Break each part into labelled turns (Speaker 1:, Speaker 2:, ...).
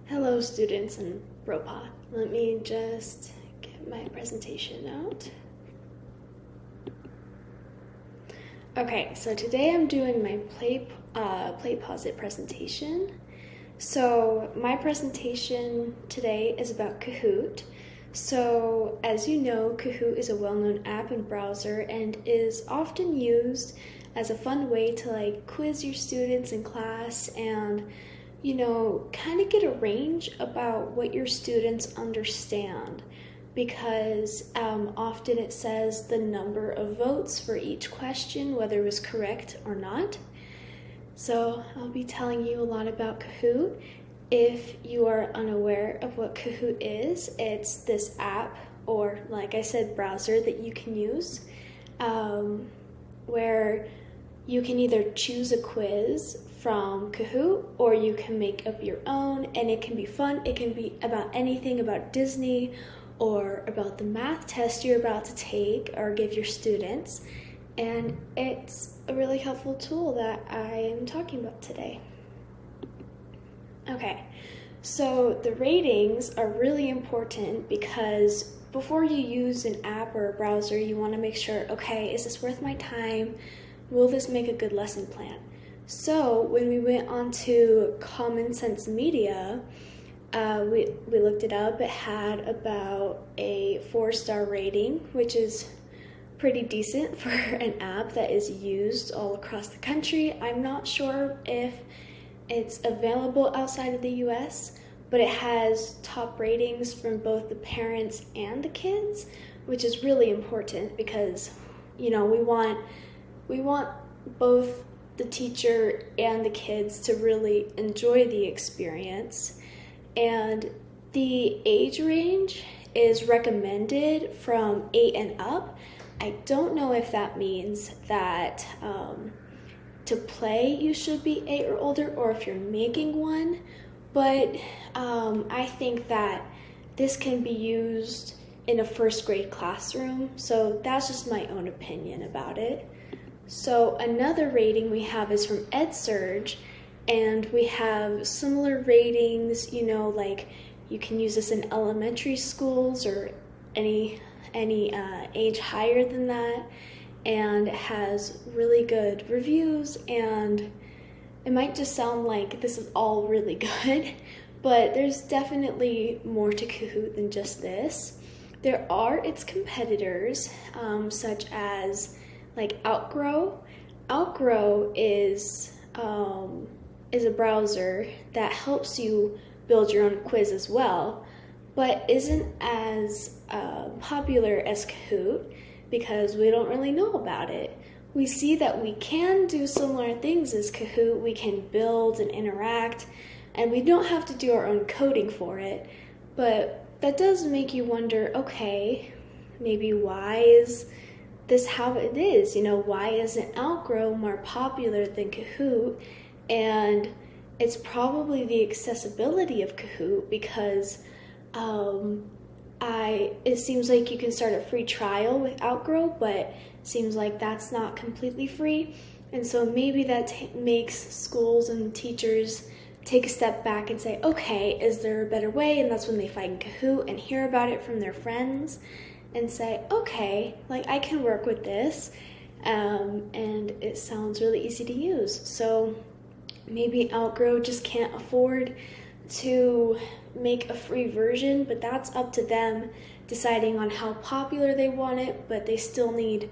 Speaker 1: Hello students and Bropa. Let me just get my presentation out. Okay, so today I'm doing my Play-Pause-It presentation. So my presentation today is about Kahoot. So as you know, Kahoot is a well-known app and browser and is often used as a fun way to quiz your students in class and kind of get a range about what your students understand, because often it says the number of votes for each question, whether it was correct or not. So I'll be telling you a lot about Kahoot. If you are unaware of what Kahoot is, it's this app, or like I said, browser that you can use, where you can either choose a quiz from Kahoot or you can make up your own, and it can be fun. It can be about anything about Disney or about the math test you're about to take or give your students, and it's a really helpful tool that I am talking about today. Okay, so the ratings are really important because before you use an app or a browser, you want to make sure, okay, is this worth my time? Will this make a good lesson plan? So when we went on to Common Sense Media, we looked it up. It had about a 4-star rating, which is pretty decent for an app that is used all across the country. I'm not sure if it's available outside of the US, but it has top ratings from both the parents and the kids, which is really important because, we want both the teacher and the kids to really enjoy the experience. And the age range is recommended from 8 and up. I don't know if that means that to play you should be 8 or older, or if you're making one, but I think that this can be used in a first grade classroom, so that's just my own opinion about it. So another rating we have is from EdSurge, and we have similar ratings, like you can use this in elementary schools or any age higher than that, and it has really good reviews, and it might just sound like this is all really good, but there's definitely more to Kahoot than just this. There are its competitors, such as Outgrow. Outgrow is a browser that helps you build your own quiz as well, but isn't as popular as Kahoot because we don't really know about it. We see that we can do similar things as Kahoot. We can build and interact, and we don't have to do our own coding for it, but that does make you wonder, okay, maybe why is this how it is? Why isn't Outgrow more popular than Kahoot? And it's probably the accessibility of Kahoot because it seems like you can start a free trial with Outgrow, but it seems like that's not completely free. And so maybe that makes schools and teachers take a step back and say, okay, is there a better way? And that's when they find Kahoot and hear about it from their friends and say, okay, I can work with this, and it sounds really easy to use. So maybe Outgrow just can't afford to make a free version, but that's up to them deciding on how popular they want it, but they still need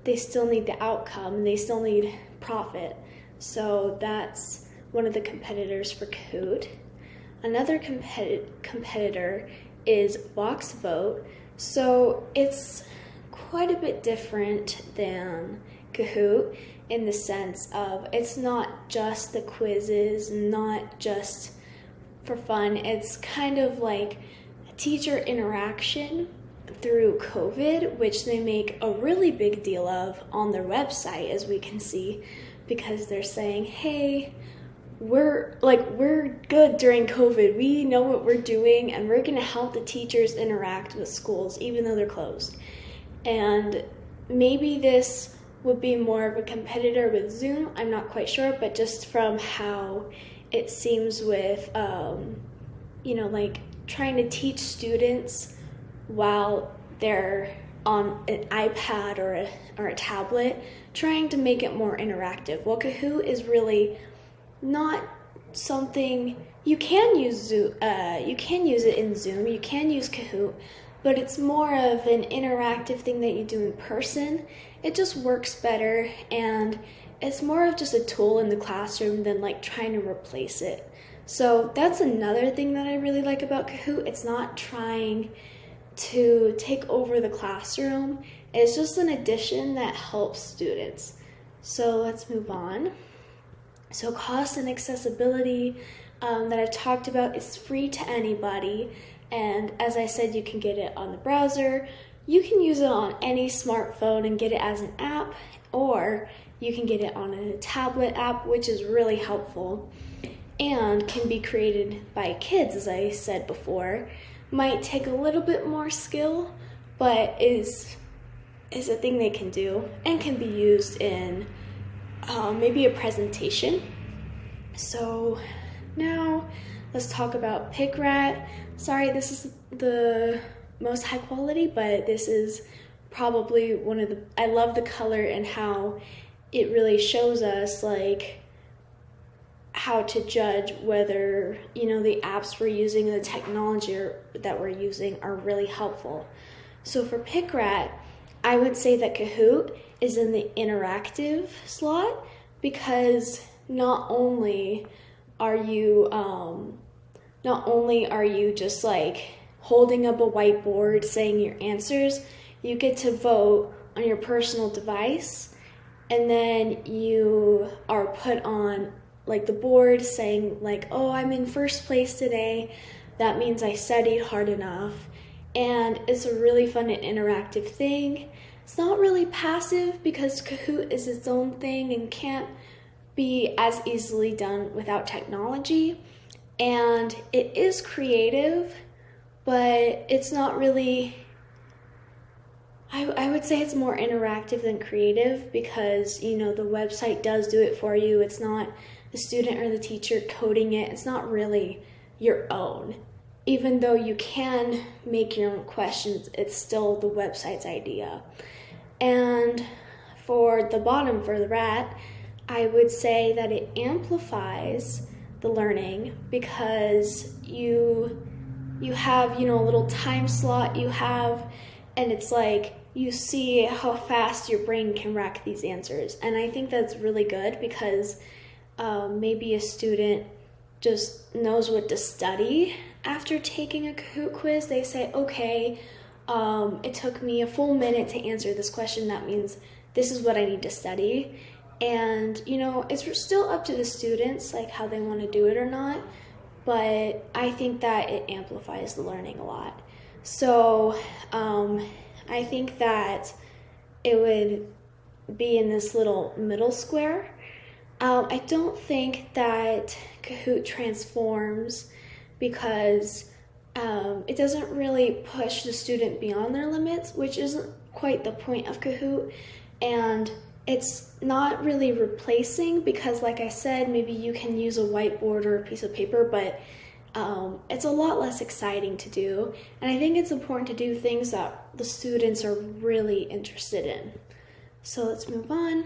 Speaker 1: the outcome, they still need profit. So that's one of the competitors for Kahoot. Another competitor is VoxVote. So it's quite a bit different than Kahoot in the sense of it's not just the quizzes, not just for fun. It's kind of like a teacher interaction through COVID, which they make a really big deal of on their website, as we can see, because they're saying, hey, we're good during COVID. We know what we're doing, and we're going to help the teachers interact with schools even though they're closed. And maybe this would be more of a competitor with Zoom. I'm not quite sure, but just from how it seems with like trying to teach students while they're on an iPad or a tablet, trying to make it more interactive. Well, Kahoot is really not something you can use. You can use it in Zoom. You can use Kahoot, but it's more of an interactive thing that you do in person. It just works better, and it's more of just a tool in the classroom than like trying to replace it. So that's another thing that I really like about Kahoot. It's not trying to take over the classroom. It's just an addition that helps students. So let's move on. So cost and accessibility that I've talked about is free to anybody. And as I said, you can get it on the browser. You can use it on any smartphone and get it as an app, or you can get it on a tablet app, which is really helpful and can be created by kids, as I said before. Might take a little bit more skill, but is a thing they can do and can be used in maybe a presentation. So now let's talk about PickRat. Sorry, this is the most high quality, but this is probably I love the color and how it really shows us like how to judge whether, the apps we're using and the technology that we're using are really helpful. So for PickRat, I would say that Kahoot is in the interactive slot, because not only are you just like holding up a whiteboard saying your answers, you get to vote on your personal device, and then you are put on like the board saying like, oh, I'm in first place today. That means I studied hard enough. And it's a really fun and interactive thing. It's not really passive because Kahoot is its own thing and can't be as easily done without technology. And it is creative, but it's not really, I would say it's more interactive than creative, because, the website does do it for you. It's not the student or the teacher coding it. It's not really your own. Even though you can make your own questions, it's still the website's idea. And for the bottom, for the rat, I would say that it amplifies the learning, because you have, a little time slot you have, and it's like you see how fast your brain can rack these answers. And I think that's really good, because maybe a student just knows what to study after taking a Kahoot quiz. They say, okay, it took me a full minute to answer this question. That means this is what I need to study. And, it's still up to the students, like how they want to do it or not. But I think that it amplifies the learning a lot. So I think that it would be in this little middle square. I don't think that Kahoot transforms, because it doesn't really push the student beyond their limits, which isn't quite the point of Kahoot. And it's not really replacing, because like I said, maybe you can use a whiteboard or a piece of paper, but it's a lot less exciting to do. And I think it's important to do things that the students are really interested in. So let's move on.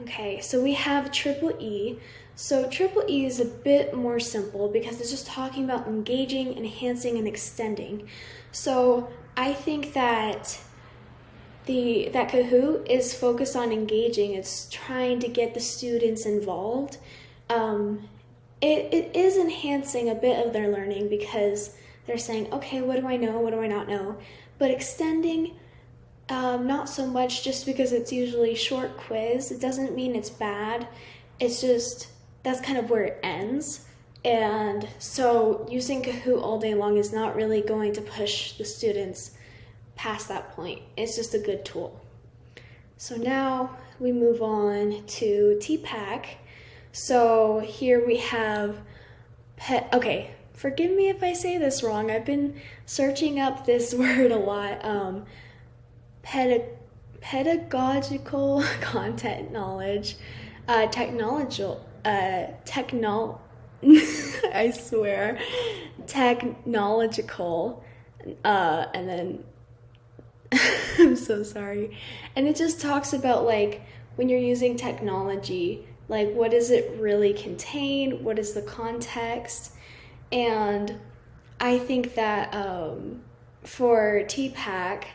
Speaker 1: Okay, so we have Triple E. So Triple E is a bit more simple, because it's just talking about engaging, enhancing, and extending. So I think that that Kahoot is focused on engaging. It's trying to get the students involved. It is enhancing a bit of their learning, because they're saying, okay, what do I know? What do I not know? But extending, not so much, just because it's usually short quiz. It doesn't mean it's bad. It's just, that's kind of where it ends. And so using Kahoot all day long is not really going to push the students past that point. It's just a good tool. So now we move on to TPAC. So here we have okay, forgive me if I say this wrong. I've been searching up this word a lot. Pedagogical content knowledge, technological, I swear, technological, and then I'm so sorry. And it just talks about like when you're using technology, like what does it really contain? What is the context? And I think that for TPAC,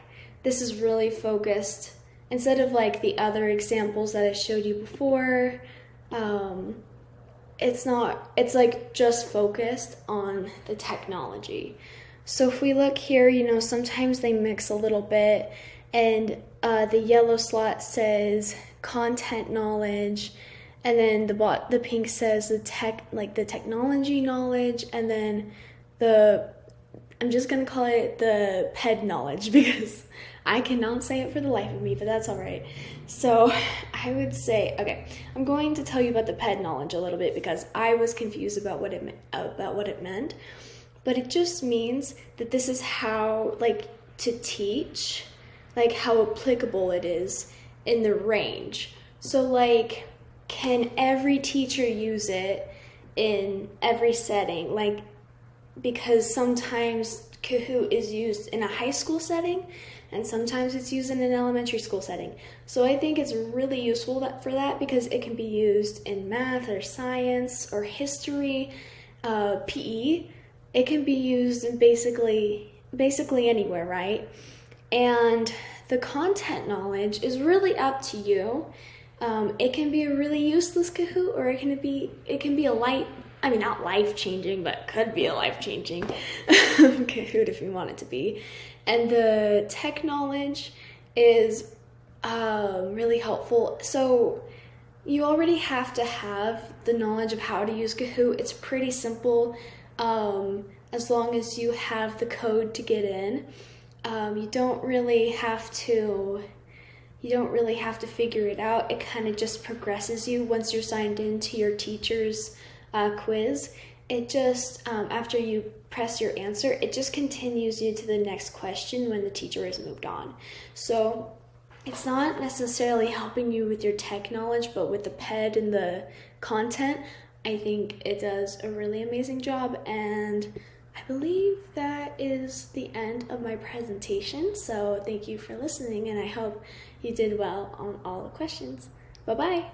Speaker 1: this is really focused, instead of like the other examples that I showed you before, it's like just focused on the technology. So if we look here, sometimes they mix a little bit, and the yellow slot says content knowledge, and then the pink says the technology knowledge, and then I'm just gonna call it the PED knowledge because I cannot say it for the life of me, but that's all right. So I would say, okay, I'm going to tell you about the PED knowledge a little bit because I was confused about what it meant. But it just means that this is how, like, to teach, like how applicable it is in the range. So like, can every teacher use it in every setting? Like, because sometimes Kahoot is used in a high school setting and sometimes it's used in an elementary school setting. So I think it's really useful for that because it can be used in math or science or history, PE. It can be used in basically anywhere, right? And the content knowledge is really up to you. It can be a really useless Kahoot, or it can be not life-changing, but could be a life-changing Kahoot if you want it to be. And the tech knowledge is really helpful. So you already have to have the knowledge of how to use Kahoot. It's pretty simple, as long as you have the code to get in. You don't really have to figure it out. It kind of just progresses you once you're signed into your teacher's quiz. It just, after you press your answer, it just continues you to the next question when the teacher has moved on. So it's not necessarily helping you with your tech knowledge, but with the PED and the content, I think it does a really amazing job. And I believe that is the end of my presentation. So thank you for listening, and I hope you did well on all the questions. Bye-bye.